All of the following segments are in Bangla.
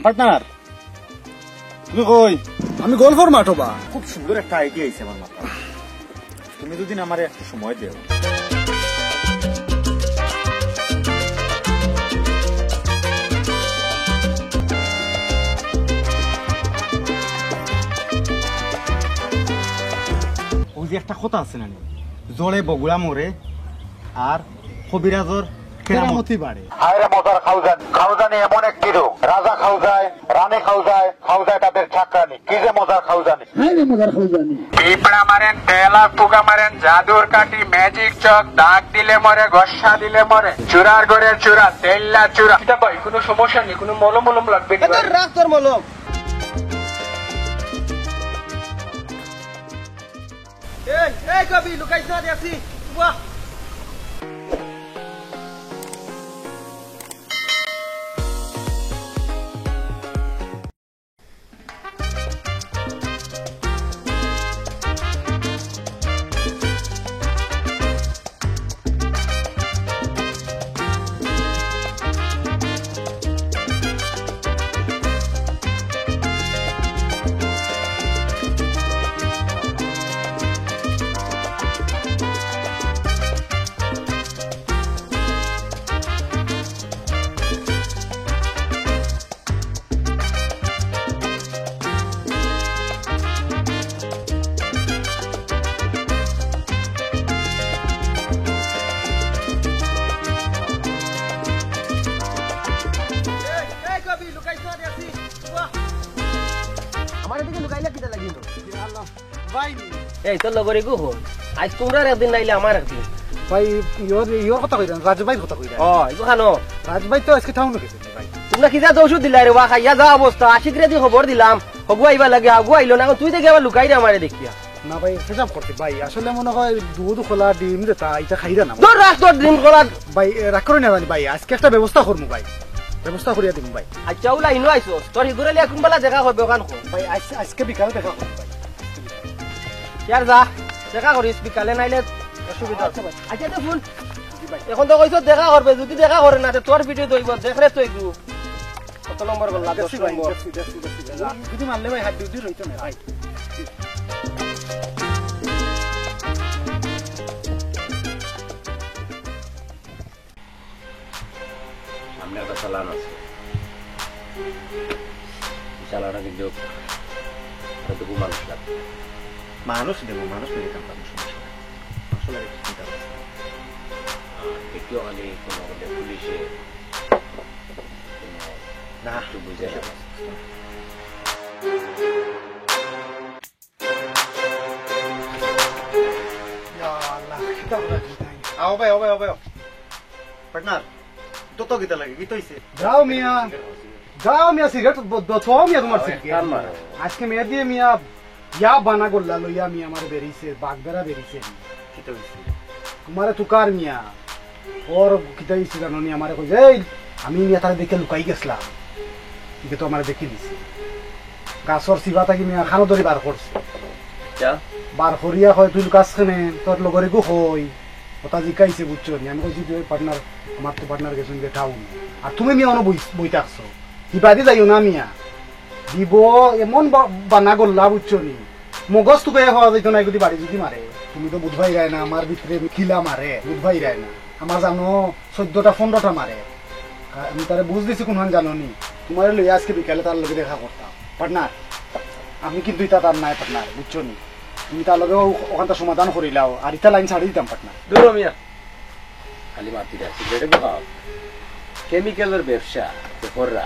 পার্টনার তুমি কই? আমি গল্ফর মাঠো বা। খুব সুন্দর একটা আইডিয়া আইছে আমার মাথায়। তুমি দুদিন আমার একটু সময় দেও। ওই যে একটা কথা আছে না, জলে বগুড়া মরে আর কবিরাজর কেরামতি বাড়ে। হায়রে মজার খাউজানি এমন একটি রোগ, রাজা খাও যায়, রানী খাও যায় তাদের চাকরানি। কি যে মজার খাউজানি, হায়রে মজার খাউজানি। পিঁপড়া মারেন, তেলার পোকা মারেন, জাদুর কাঠি, ম্যাজিক চক, দাগ দিলে মরে, গসা দিলে মরে, চূড়ার গড়ের চূড়া, তেল্লা চূড়া। এটা ভাই কোনো সমস্যা নেই, কোনো মলম লাগবে না। রাখ তোর মলম। এই কবি লুকাইছ দেখছি বাহ। এই তোর লগরে গো হল আজ তোমরা একদিন নাইলে আমার একদিন ভাই ইয়োর কথা কইরা রাজভাই কথা কইরা। এগো খানো রাজভাই তো আজকে টাউন গেছে ভাই। তোমরা কি যা ওষুধ দিলা রে ওয়া খাইয়া যা অবস্থা আশিক রে দি খবর দিলাম হগু আইবা লাগে আগু আইলো না তুই দেখে আবার লুকাই রে আমারে দেখিয়া। না ভাই হিসাব করতে ভাই আসলে মনে হয় দুধ খোলা ডিম দেতা এটা খাইরা না তোর রাখ তোর ডিম খোলা ভাই রাগ করে না ভাই আজকে একটা ব্যবস্থা করমু ভাই, ব্যবস্থা করিয়া দিম ভাই। আচ্ছা ওলা ইনো আইছো তোর হিগুরালি এখন বেলা দেখা হবে ওখান কো ভাই আজকে বিকালে দেখা করব ভাই। ইয়ার যা দেখা করিস বিকালে নাইলে অসুবিধা আছে ভাই। আচ্ছা তো ফোন ভাই এখন তো কইছো দেখা করবে যদি দেখা করে না তোর ভিডিও দইব দেখরে তো একটু কত নম্বর বললা 10 নম্বর যদি মানলে ভাই হাত ডিউটি রইতো না ভাই। সামনে একটা চালান আছে, চালানটা কিন্তু এতটুকু মানুষ লাগবে। মানুষ দেবো, মানুষ নিয়ে যেতাম সমস্যা নাই। আসলে চিন্তা করছি একটু খালি কোনো পুলিশে না একটু বুঝে আও ভাই পার্টনার তো তো গীতা লাগে গীত হইছে। যাও মিয়া সিগারেট দোথাও মিয়া তোমার সিগারেট আজকে মেয়ে দিয়ে মিয়া ইয়া বানা গোল্লা লইয়া মিয়া আমার বেরিয়েছে বাগবেরা বেরিয়েছে গীত হইছে তোমারে তুকার মিয়া ওর কিতা হইছে জানো নি আমারে কই এই আমি মিয়া তারে দেখে লুকাই গেছলাম কিন্তু তো আমারে দেখি দিছে গাছর সিবা থাকি মিয়া খানো ধরি বার করছে বার করিয়া হয় তুই লুকাস খানে তোর লগরে গো হই ওটা জিকাইছে বুঝছো নি আমি কইছি তুই পার্টনার আমার তো পার্টনার গেছুন গে ঠাউন আর তুমি মিয়া অন বইতে আসছো হিবাদি যাইও না মিয়া দিব এমন বানা গোল্লা বুঝছো নি মগজ তো পেয়ে হওয়া যাইতো না যদি বাড়ি যদি মারে তুমি তো বুধভাই রায় না আমার ভিতরে খিলা মারে বুধভাই রায় না আমার জানো 14টা 15টা মারে আমি তারে বুঝ দিছি কোনখান জানো নি তোমার লই আজকে বিকালে তার লগে দেখা করতাম পার্টনার আমি কিন্তু ইটা তার নাই পার্টনার বুঝছো নি তুমি তার লগে ওখানটা সমাধান করিলাও আর ইটা লাইন ছাড়ি দিতাম পার্টনার দূর মিয়া খালি মাতিরা সিগারেট খাও কেমিক্যালের ব্যবসা কররা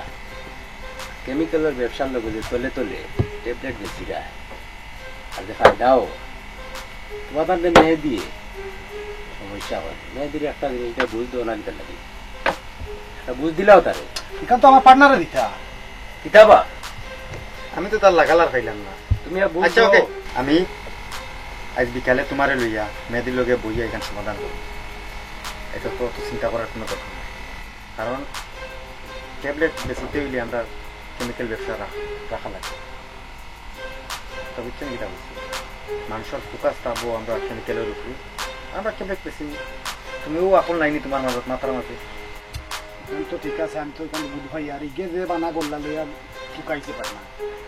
কেমিক্যালের ব্যবসার লোক যে তলে ট্যাবলেট বেশি যায় আর যে ফায়দাও তোমার মেয়ে দিয়ে সমস্যা হয় মেয়ে দিয়ে একটা জিনিসটা বুঝ দেও না নিতে লাগে একটা বুঝ দিলাও তারে এখান তো আমার পার্টনারে দিতা কিতাবা আমি তো তার লাগালার খাইলাম না তুমি আচ্ছা ওকে আমি আজ বিকালে তোমারে লইয়া মেয়েদের লগে বইয়া এখান সমাধান করব। এটা তো চিন্তা করার কোনো দরকার নেই, কারণ ট্যাবলেট বেশিতে হইলে আমরা কেমিক্যাল ব্যবসা রাখা লাগে। তা বুঝছেন কিটা বলছি, মানুষের ফোকাস থাকবো আমরা কেমিক্যালের উপরে, আমরা ট্যাবলেট বেশি। তুমিও আকল নাইনি তোমার মাথার মাঝে, আমি তো ঠিক আছে, আমি তো এখানে বুধ ভাই আর ইগে যে বানা করলা লইয়া চুকাইতে পারে না।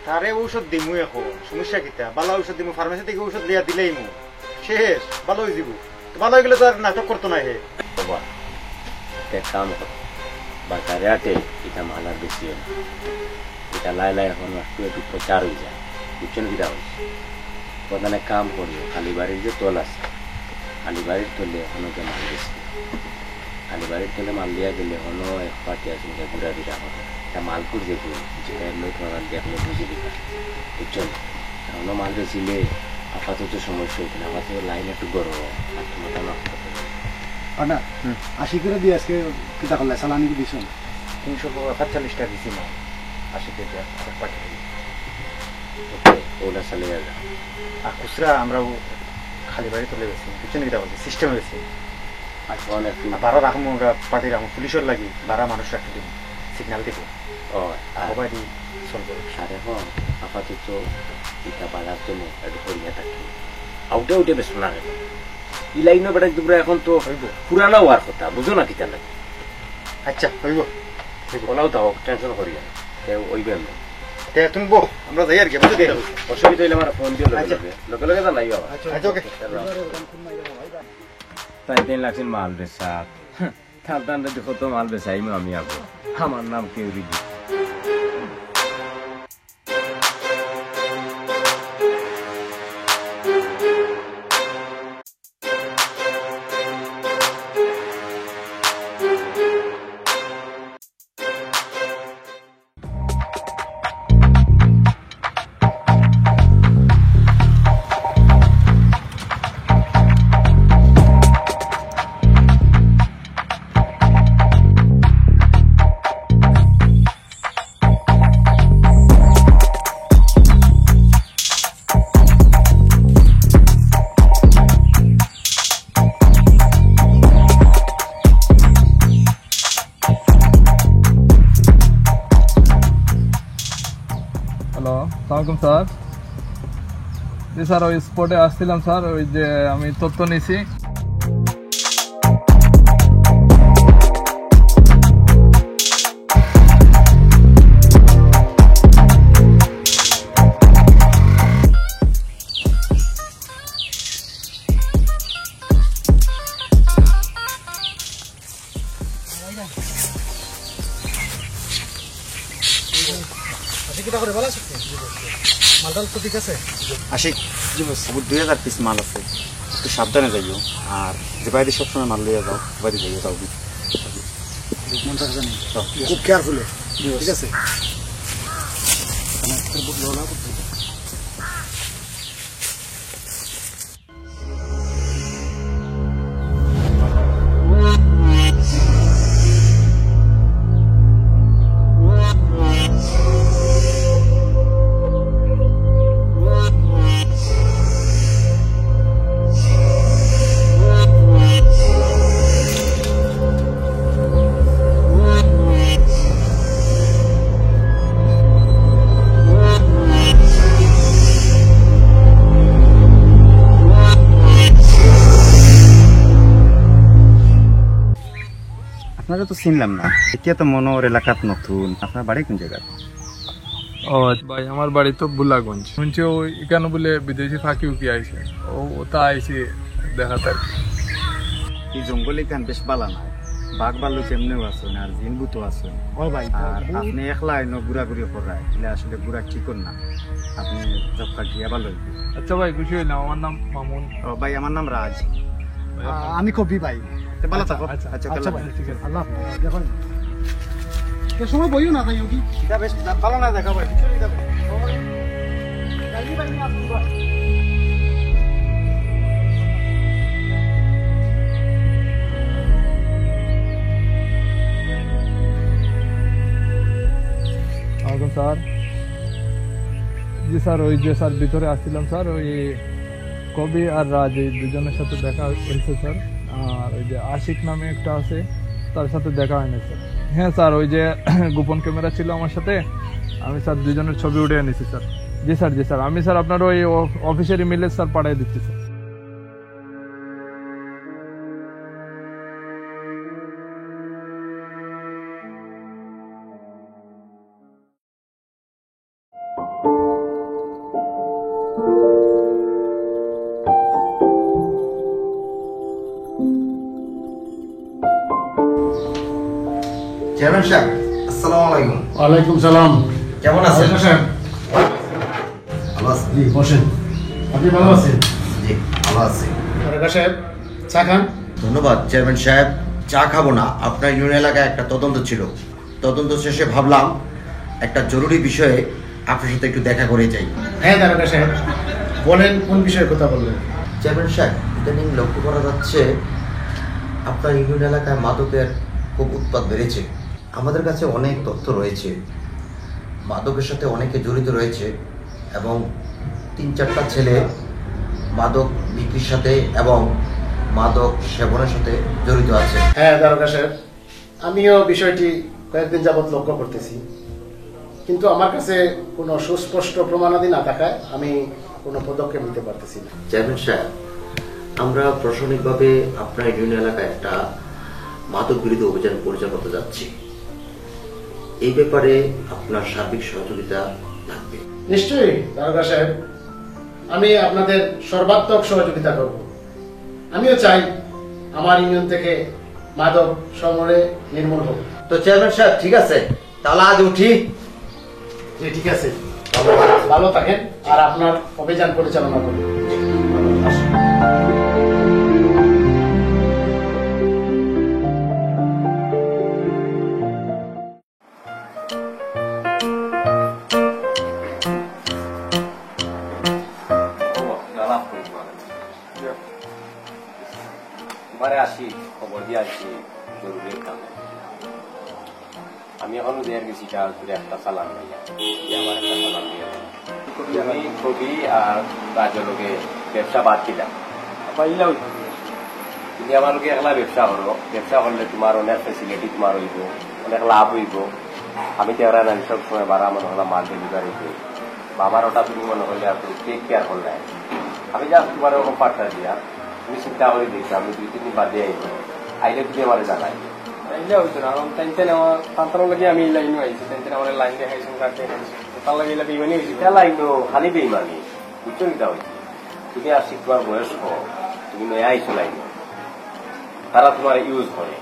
তারে ঔষধ দিমু এখন, সমস্যা কিতা? বালা ঔষধ দিমু, ফার্মেসি থেকে ঔষধ লিয়া দিলেই মু শেষ, ভালো হয়ে যাব। তো ভালো হয়ে গেলে তো আর নাটক করতো না হে। বাবা এক কাম কর, বাজারে আটে এটা মাল আর বেশি হয় না, এটা লাই লাই এখন একটু একটু প্রচার হয়ে যায়, বুঝছেন কিটা হয়েছে? প্রধান এক কাম করবে, কালীবাড়ির যে তোল আছে, কালীবাড়ির তোলে এখনো যে মাল বেশি, কালীবাড়ির তোলে মাল দিয়া গেলে এখনো এক পার্টি আছে ঘুরা দিটা হবে, এটা মালপুর যে ঘুরি যেটা এমনি তোমার দেখলে বুঝে দিবা, বুঝছেন? এখনো মাল বেশিলে আপাতত সমস্যা হইতে না, আপাতত লাইন একটু গরম আর তোমাটা নষ্ট করতে হবে। না 80 করে দিয়ে আজকে কিতা করলে সালানি দিছ? 345 টাকা দিছি না, 80 টাকা আর পাঠিয়ে দিই। ওটা চালে যাবে আর খুচরা আমরাও খালি বাড়ি তুলে গেছি, বুঝছেন কিটা বলছি, সিস্টেম হয়েছে। এখন একটু বারো রাখবো, আমরা পার্টি রাখবো, পুলিশের লাগি বারা মানুষ রাখতে দিব, সিগন্যাল দিব, ও আর সবাই চলবো। আর এখন আপাতত ইটা বাজার জন্য একটু করিয়া থাকি, আউটে উঠে বেশ না রে ই লাইনও বেটা তোমরা এখন তো পুরানো হওয়ার কথা, বুঝো না কিতা লাগে? আচ্ছা হইব, ওলাও তো টেনশন করিয়া ওইবে না, তুমি বো, আমরা যাই আর কি, বুঝতে দিই। অসুবিধা হইলে আমার ফোন দিয়ে লগে লগে জানাই বাবা। আচ্ছা ওকে। তাই 3 লাখ মাল বেচা খালতান দেখো তো মাল বেচাইমো আমি আবো, আমার নাম কেউ দিবি। হ্যালো, সালামালাইকুম স্যার। জি স্যার, ওই স্পটে আসছিলাম স্যার, ওই যে আমি তথ্য নিছি। মালটাল তো ঠিক আছে? আশিক, 2000 পিস মাল আছে, একটু সাবধানে যাইও। আর যে বাইরে সবসময় মাল লইয়া যাও, বাইরে যাইও তাও খুব কেয়ারফুলি, ঠিক আছে? আপনারা তো চিনলাম না, এতিয়া তো মনোর এলাকাত নতুন। আপনার বাড়ি কোন জায়গা? ও ভাই, আমার বাড়ি তো বুলাগঞ্জ। শুনছি ও এখানে বলে বিদেশি ফাঁকি উকি আইছে, ও তা আইছে দেখাতে আর কি। এই জঙ্গলে কান বেশ বালা না, বাঘ ভাল্লুক এমনিও আছেন আর জিনভূত আছেন। ও ভাই, আর আপনি একলা ঘুরাঘুরি করায়, এলে আসলে ঘুরা ঠিক না। আপনি জবকা গিয়া ভালো হইবে। আচ্ছা ভাই, খুশি হইলাম। আমার নাম মামুন। ও ভাই, আমার নাম রাজ। আমি কবি ভাই। ভালো থাকো। আচ্ছা, আচ্ছা আচ্ছা ভাই, ঠিক আছে, আল্লাহ হাফেজ। দেখো এ সময় বইও না তাই কি বেশ ভালো না দেখা ভাই। ওয়ালাইকুম স্যার। জি স্যার, ওই যে স্যার ভিতরে আসছিলাম স্যার, ওই কবি আর রাজ এই দুজনের সাথে দেখা হয়েছে স্যার। আর ওই যে আশিক নামে একটা আছে, তার সাথে দেখা হয়নি স্যার। হ্যাঁ স্যার, ওই যে গোপন ক্যামেরা ছিল আমার সাথে, আমি স্যার দুজনের ছবি উঠে এনেছি স্যার। জি স্যার, জি স্যার, আমি স্যার আপনার ওই অফিসের ইমেলে স্যার পাঠিয়ে দিচ্ছি স্যার। চেয়ারম্যান সাহেব, আসসালামু আলাইকুম। ওয়ালাইকুম সালাম। কেমন আছেন? সাহেব ভালো আছেন? জি বসেন। আপনি ভালো আছেন? জি, ভালো আছি। তারকা সাহেব চা খান। ধন্যবাদ চেয়ারম্যান সাহেব। চা খাবো না, আপনার ইউনিয়ন এলাকায় একটা তদন্ত ছিল। তদন্ত শেষে ভাবলাম একটা জরুরি বিষয়ে আপনার সাথে একটু দেখা করে যাই। হ্যাঁ তারকা সাহেব, বলেন কোন বিষয়ে কথা বলবেন? চেয়ারম্যান সাহেব, ইদানিং লক্ষ্য করা যাচ্ছে আপনার ইউনিয়ন এলাকায় মাদকের খুব উৎপাত বেড়েছে। আমাদের কাছে অনেক তথ্য রয়েছে, মাদকের সাথে অনেকে জড়িত রয়েছে এবং 3-4টা ছেলে মাদক বিক্রির সাথে এবং মাদক সেবনের সাথে জড়িত আছে। হ্যাঁ তারকা সাহেব, আমিও বিষয়টি কয়েকদিন যাবৎ লক্ষ্য করতেছি, কিন্তু আমার কাছে কোনো সুস্পষ্ট প্রমাণাদি না থাকায় আমি কোনো পদক্ষেপ নিতে পারতেছি না। চেয়ারম্যান সাহেব, আমরা প্রশাসনিকভাবে আপনার ইউনিয়ন এলাকায় একটা মাদক বিরোধী অভিযান পরিচালনা করতে যাচ্ছি। এই ব্যাপারে আপনার সার্বিক সহযোগিতা লাগবে। নিশ্চয়ই তারকা সাহেব, আমি আপনাদের সর্বাত্মক সহযোগিতা করব। আমিও চাই আমার ইউনিয়ন থেকে মাদক সমূলে নির্মূল হোক। তো চেয়ারম্যান সাহেব, ঠিক আছে, তাহলে আজ উঠি। জি ঠিক আছে, ভালো থাকেন আর আপনার অভিযান পরিচালনা করুন। তোমারে আসি খবর দিয়ে আসি জরুরি কামে। আমি এখনো দেয়ার গেছি একটা চালান ভাইয়া, আমার একটা চালান দিয়ে আমি কবি আর রাজলোকে ব্যবসা বাদ দিলাম। পাইলাম তুমি আমার লোকে একলা ব্যবসা করো, ব্যবসা করলে তোমার অনেক ফেসিলিটি তোমার হইব, অনেক লাভ হইব। আমি তো এরা নাই সব সময় বাড়া মনে হলাম মাল ডেলিভারি দিই বা আমার ওটা তুমি মনে করলে আর টেক কেয়ার করলে আমি যা তোমার অফারটা দিয়া তুমি চিন্তা করে দেখছি আমি 2-3 দিন বাদে আইব, আইলে তুমি আমার জানাই। আইলে হইতো না, কারণ টেনশন আমার তান্তার লাগে আমি এই লাইনে আইছি, টেনশন আমার লাইন দেখাইছি কার দেখাইছি তার লাগে এলাকা ইমানি হয়েছি। লাইন খালি বেইমানি বুঝছো কিটা হয়েছে। তুমি আর শিখবার বয়স হোক, তুমি নয় আইছো লাইন, তারা তোমার ইউজ করে।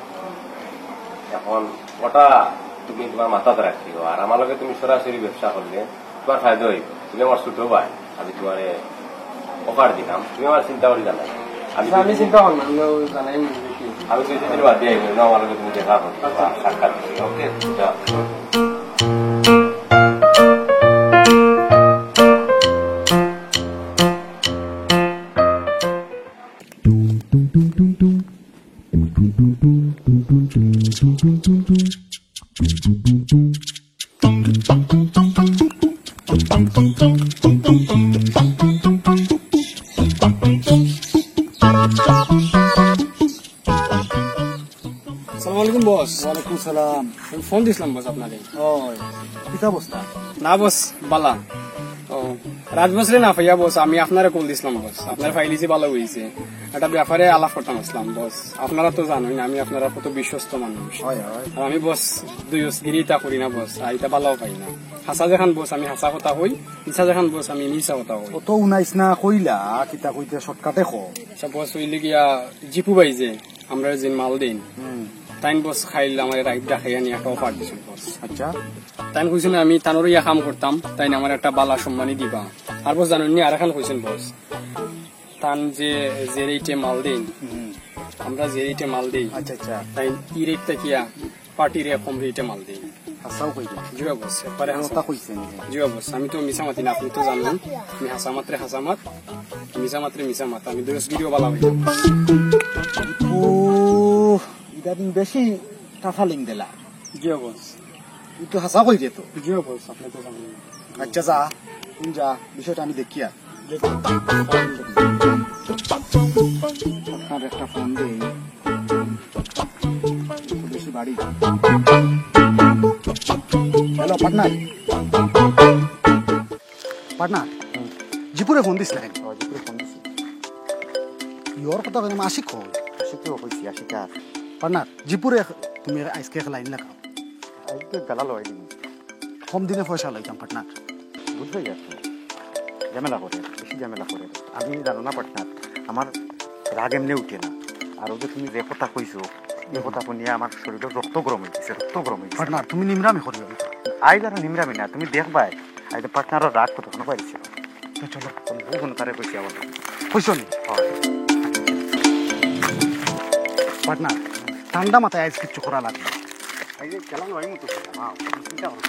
এখন ওটা তুমি তোমার মাথাতে রাখিও। আর আমার লগে তুমি সরাসরি ব্যবসা করলে তোমার ফায়দা হইব। তুমি আমার ছোট ভাই, আমি তোমার অফার দিলাম, তুমি আমার চিন্তা করে জানাই। আমি চিন্তা করলাম আমিও জানাই আমি 2-3 দিন বাদ দিয়ে আইব, আমার লগে তুমি দেখা করো সাক্ষাৎ করি। ওকে আসসালামু আলাইকুম বস। ওয়ালাইকুম সালাম। ফোন দিছিলাম বস আপনাকে। ওই কি অবস্থা? না বস বালা ও রাজবসরে না পাইয়া বস আমি আপনারা কল দিছিলাম বস, আপনার ফাইলিছি ভালো হয়েছে, একটা ব্যাপারে আলাপ করতাম আসলাম বস। আপনারা তো জানেন আমি আপনারা কত বিশ্বস্ত মানুষ, আর আমি বস দুইগিরিটা করি না বস, আর এটা ভালো পাই না। হাসা যেখান বস আমি হাসা কথা হই, মিশা যেখান বস আমি মিশা কথা হই। অত উনাইছ না কইলা কিতা কইতে শর্টকাটে খো। আচ্ছা বস হইলে গিয়া জিপু ভাই যে আমরা যে মাল দিন তাইন বস খাইলে আমার রাইট দেখাইয়া নিয়ে একটা অফার দিছেন বস। আচ্ছা তাইন কইছেন আমি তানোর ইয়া কাম করতাম, তাইন আমার একটা বালা সম্মানী দিবা। আর বস জানেন নি আর এখন কইছেন বস তান যে রেটে মাল দিন আমরা যে রেটে মাল দিই, আচ্ছা আচ্ছা তাই ই রেট থাকিয়া পার্টি রে কম রেটে মাল দিই। হাসাও কইলা জিও বস একবারে কথা কইছে জিও বস আমি তো মিশা মাতি না, আপনি তো জানেন আমি হাসা মাত্রে হাসা মাত, মিশা মাত্রে মিশা মাত, আমি দোষগিরিও বালা হই। ও এটা দিন বেশি টাফা লিং দিলা। জিও বস তুই তো হাসা কই যেত। জিও বস আপনি তো জানেন। আচ্ছা যা তুই যা, বিষয়টা আমি দেখি আর আপনার একটা ফোন দেই বেশি বাড়ি। হ্যালো পার্টনার, পার্টনার জিপুরে ফোন দিস না? জিপুরে ফোন দিছি। ইয়র কথা কেন আশিক হয়? আশিকও কইছি আশিক আর পার্টনার জিপুরে তুমি আজকে এক লাইন লাগাও। আজকে গালা লয় দিন কম দিনে পয়সা লাইতাম পার্টনার। বুঝতে যাচ্ছি ঝামেলা করে, বেশি ঝামেলা করে। আমি জানো না পার্টনার, আমার রাগ এমনি উঠে না। আর ওদের তুমি যে কথা কইছো এই কথা শুনিয়া আমার শরীরে রক্ত গরম হয়ে গেছে, রক্ত গরম হয়ে গেছে। পার্টনার তুমি নিমরামি করিও না। আইজ আর নিমরামি না, তুমি দেখবাই আইজ পার্টনারের রাগ কতক্ষণ পাইছে। তো চলো বহুক্ষণ তারে কইছি আমার। কইছো নি পার্টনার, ঠান্ডা মাথায় আইজ কিচ্ছু করা লাগবে। আইজ চালানো হয় মতো চিন্তা করো।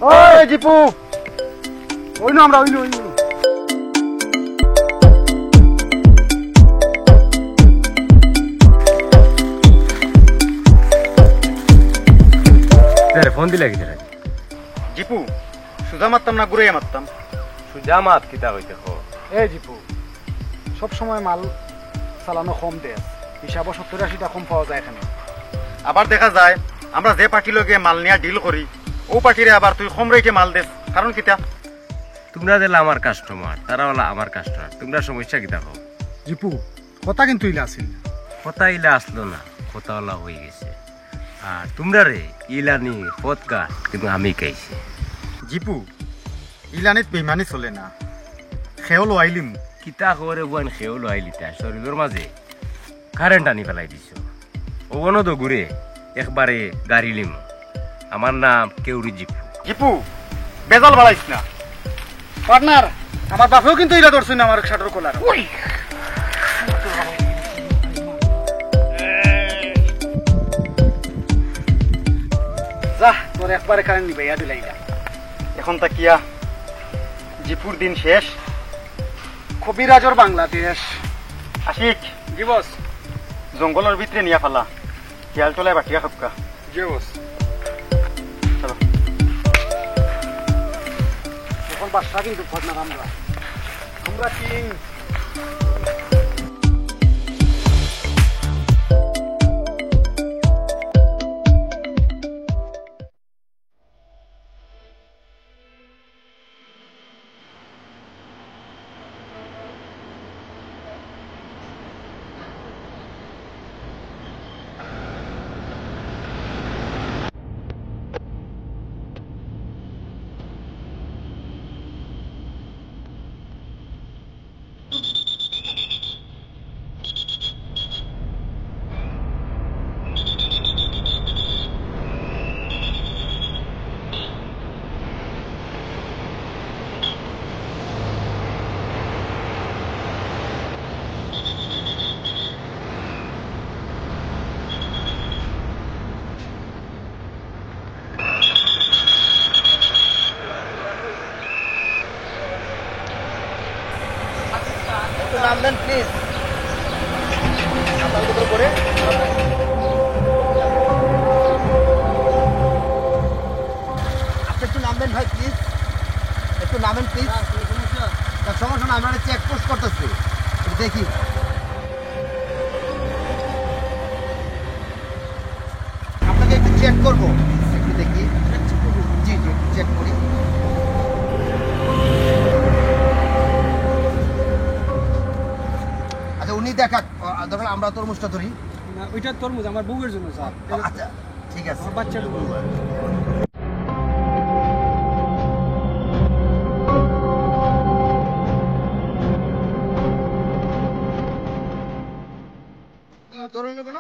ওই জিপু, ওই না আমরা, ওই না, ওই না। ফোন দিলে কি জিপু, সুজা মারতাম না ঘুরে মারতাম? সুজা মাত কিতা হইতে খো এই জিপু, সব সময় মাল চালানো কম দেয়, হিসাব 70-80টা কম পাওয়া যায় এখানে। আবার দেখা যায় আমরা যে পার্টির লগে মাল নিয়ে ডিল করি ও পার্টিরে আবার তুই কম রেটে মাল দেস, কারণ কিতা? তোমরা দিলে আমার কাস্টমার, তারা হলো আমার কাস্টমার, তোমরা সমস্যা কিতা হো? জিপু, কথা কিন্তু ইলা আসিল না। কথা ইলা আসলো না, কথা ওলা হয়ে গেছে। আর তোমরা রে ইলানি পথকা কিন্তু আমি খাইছি। জিপু, ইলানিত বেমানি চলে না, খেয়েও লো আইলিম। কিতা করে বোন খেয়েও লো আইলিতা শরীরের মাঝে কারেন্ট আনি পেলাই দিছ। ওগনো তো ঘুরে একবারে গাড়ি লিম। আমার নাম কেউরি জিপু। জিপু, বেজাল বাড়াইস না। পার্টনার, আমার বাপেও কিন্তু ইলা ধরছে না আমার শাটার কোলার। যা, তোর একবারে কারেন্ট নিবে ইয়া দিলাইলা। এখন তা কিয়া জিপুর দিন শেষ। কবিরাজর বাংলাদেশ। আশিক, জি বস। জঙ্গলের ভিতরে নিয়া ফেলা, খেয়াল চলে বাটিয়া খাপকা। জি বস। চলো। এখন বাসা কিন্তু পার্টনার আমরা, আমরা কিং। নামবেন প্লিজ। আপনি একটু নামবেন ভাই প্লিজ, একটু নামেন প্লিজ। সমস্যা না, আমরা চেক পোস্ট করতেছি, দেখি। আপনাকে একটু চেক করবো, একটু দেখি। জি জি, একটু চেক করি। আচ্ছা, উনি দেখা ধরেন আমরা তরমুজটা ধরি। ওইটা তরমুজ আমার বউয়ের জন্য স্যার। আচ্ছা ঠিক আছে। আমার বাচ্চার জন্য। তরুণ কেন?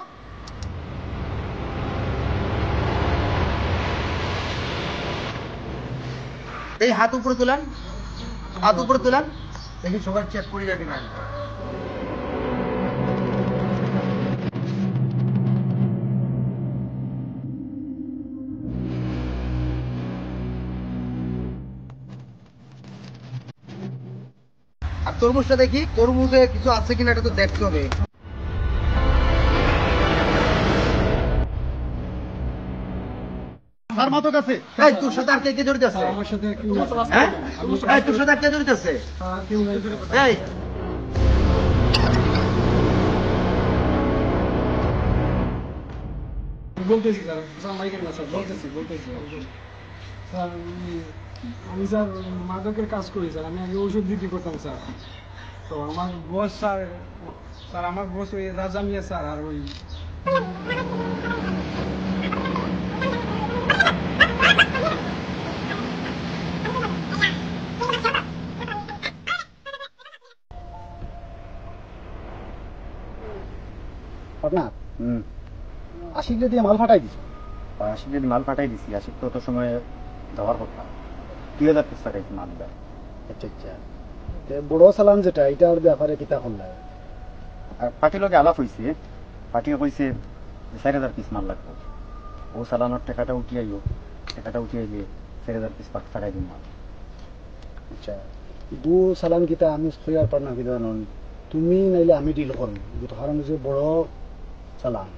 এই হাত উপরে তুলান, হাত উপরে তুলান, দেখি সবাই চেক করে যাবি না। আর তরমুজটা দেখি, তরমুজে কিছু আছে কিনা এটা তো দেখতে হবে। তার মতো কাছে এই তোর সাথে আর কে কে জড়িত আছে? আমার সাথে হ্যাঁ? এই তোর সাথে আর কে জড়িত আছে? এই বলতেছি স্যার, মাইকের না স্যার, বলতেছি স্যার। আমি স্যার মাদকের কাজ করি স্যার, আমি আগে ওষুধ বিক্রি করতাম স্যার। তো আমার বস স্যার, আমার বস ওই রাজা মিয়া স্যার, আর ওই আপনার হুম আশিক দিয়ে মাল ফাটাই দিছে। আশিক যদি মাল পাঠাই দিছি, আশিক তো অত সময় দেওয়ার কথা 2000 পিস পাঠাইছি মাল দেয়। আচ্ছা আচ্ছা, বড় চালান যেটা এটার ব্যাপারে কিতা করলে? আর পার্টির লগে আলাপ হয়েছে, পার্টিও কইছে 4000 পিস মাল লাগবে। ও চালানোর টাকাটা উঠিয়ে আইও, টাকাটা উঠিয়ে আইলে 4000 পিস পাঠাই দিন মাল। আচ্ছা, দু চালান কিতা আমি খয়ার পার না কিতা নন, তুমি নাইলে আমি ডিল করম, কারণ যে বড় চালান।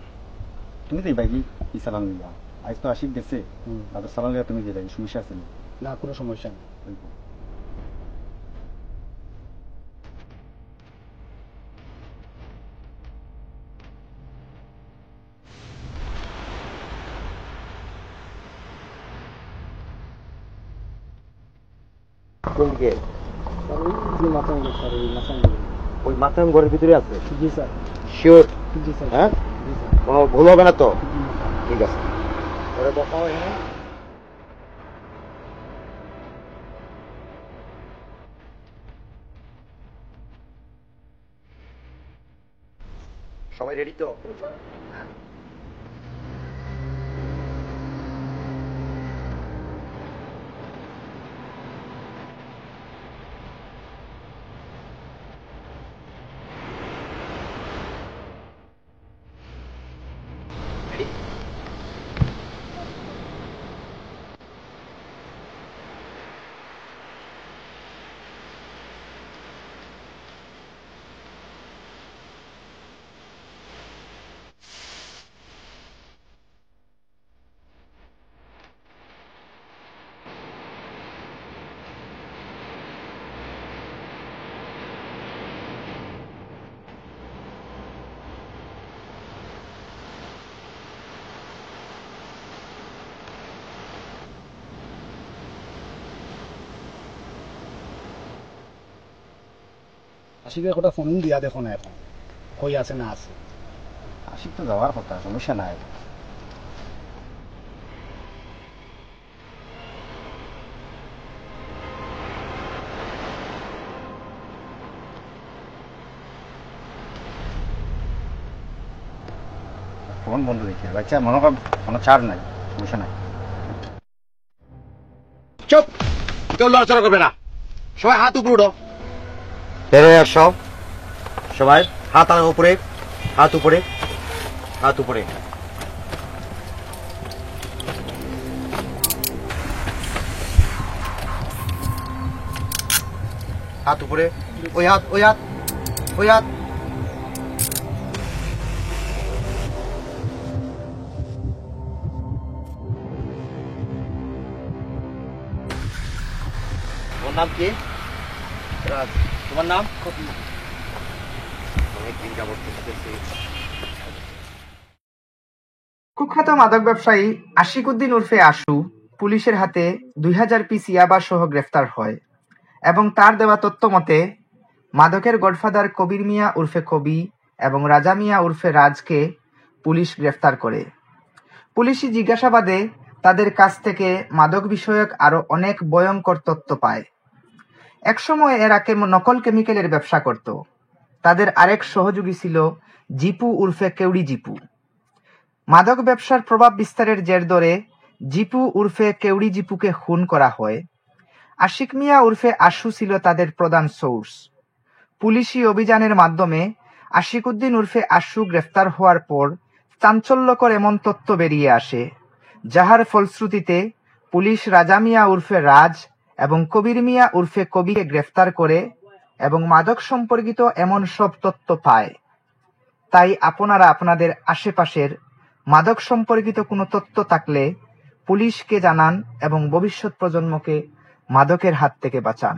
তুমি তো ভাই কি চালান নিবা, আজ তো আশিক গেছে, তাদের চালান লিয়া তুমি দিয়ে সমস্যা আছে না? না, কোনো সমস্যা নেই। কোন দিকে? ওই মাথাম ঘরের ভিতরে আছে? জি স্যার। শিওর? জি স্যার। হ্যাঁ, কোনো ভুল হবে না তো? ঠিক আছে, ওরা দেখাও এখানে। সবাই রেডি তো? আশিকের কথা ফোন দিয়া দেখো না এখন, কই আছে না আছে। আশিক তো যাওয়ার কথা, সমস্যা নাই। ফোন বন্ধ দেখি, বাচ্চা মনে কর কোনো চার্জ নাই, সমস্যা নাই। চুপ, কেউ লড়াচড়া করবে না, সবাই হাত উপরে উঠো। সব সবাই হাত উপরে, হাত উপরে, হাত উপরে। হাত উপরে, ওই হাত, ওই হাত, ওই হাত। তোমার নাম কি? রাজ। তোমার নাম? অনেকদিন যাবত দেখতেছি। কুখ্যাত মাদক ব্যবসায়ী আশিক উদ্দিন উর্ফে আশু পুলিশের হাতে 2000 পিস ইয়াবা সহ গ্রেফতার হয় এবং তার দেওয়া তথ্য মতে মাদকের গডফাদার কবির মিয়া উর্ফে কবি এবং রাজা মিয়া উর্ফে রাজকে পুলিশ গ্রেফতার করে। পুলিশি জিজ্ঞাসাবাদে তাদের কাছ থেকে মাদক বিষয়ক আরো অনেক ভয়ঙ্কর তথ্য পায়। একসময় এরা নকল কেমিক্যালের ব্যবসা করত। তাদের আরেক সহযোগী ছিল জিপু উর্ফে কেউড়ি জিপু। মাদক ব্যবসার প্রভাব বিস্তারের জের ধরে জিপু উর্ফে কেউড়ি জিপুকে খুন করা হয়। আশিক মিয়া উর্ফে আশু ছিল তাদের প্রধান সোর্স। পুলিশি অভিযানের মাধ্যমে আশিক উদ্দিন উর্ফে আশু গ্রেফতার হওয়ার পর চাঞ্চল্যকর এমন তথ্য বেরিয়ে আসে, যাহার ফলশ্রুতিতে পুলিশ রাজা মিয়া উর্ফে রাজ এবং কবির মিয়া উর্ফে কবিকে গ্রেফতার করে এবং মাদক সম্পর্কিত এমন সব তথ্য পায়। তাই আপনারা আপনাদের আশেপাশের মাদক সম্পর্কিত কোনো তথ্য থাকলে পুলিশকে জানান এবং ভবিষ্যৎ প্রজন্মকে মাদকের হাত থেকে বাঁচান।